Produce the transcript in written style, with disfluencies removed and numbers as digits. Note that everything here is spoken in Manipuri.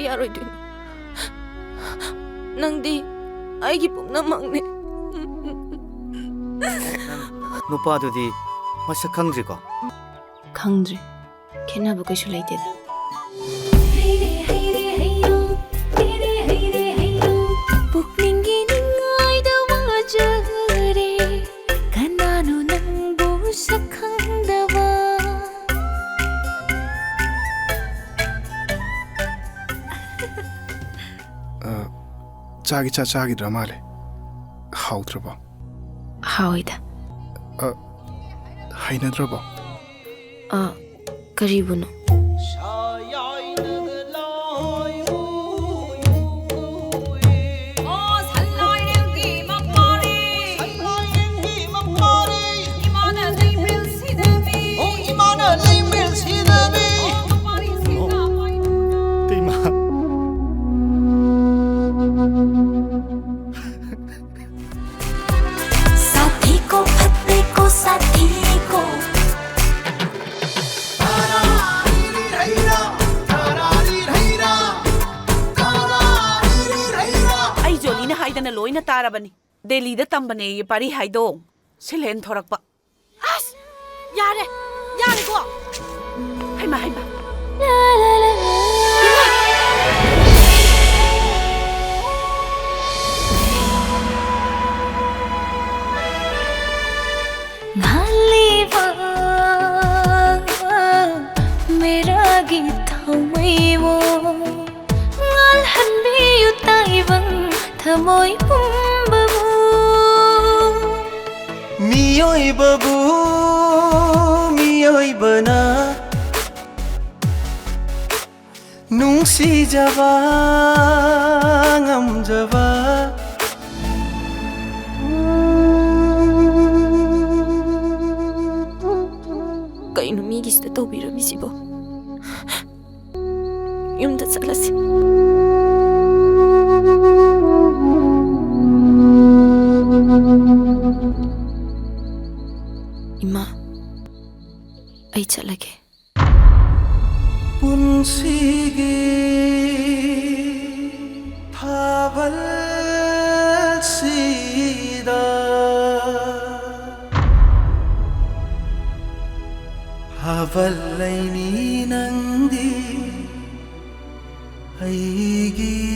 यारोइदोइनो नंदी आइगी पुनमकने नुपादुदी मसक खंद्रिको खंद्रि खेनाबो कैसु लैतेदा चागी चागिद्रा माले हाउद्रबो हाउइदा हैनद्रबो करीबुनो लोइना तारबनी दिल्ली दा तंबने ये पारी हाइदो सिलेन थोरकपा अस यारे यारे को हाइमा हाइमा मेरा गीत वो हनबी उताइबंग थमोई पुंबबू मियोई बना नुंसी जवा ngam जवा कई नुमीगी सिदा तौबिरमिसिबो युमदा चलसी इमा आई चलगे पुंसीगे फावल सीदा फावल लैनी नंदी आईगी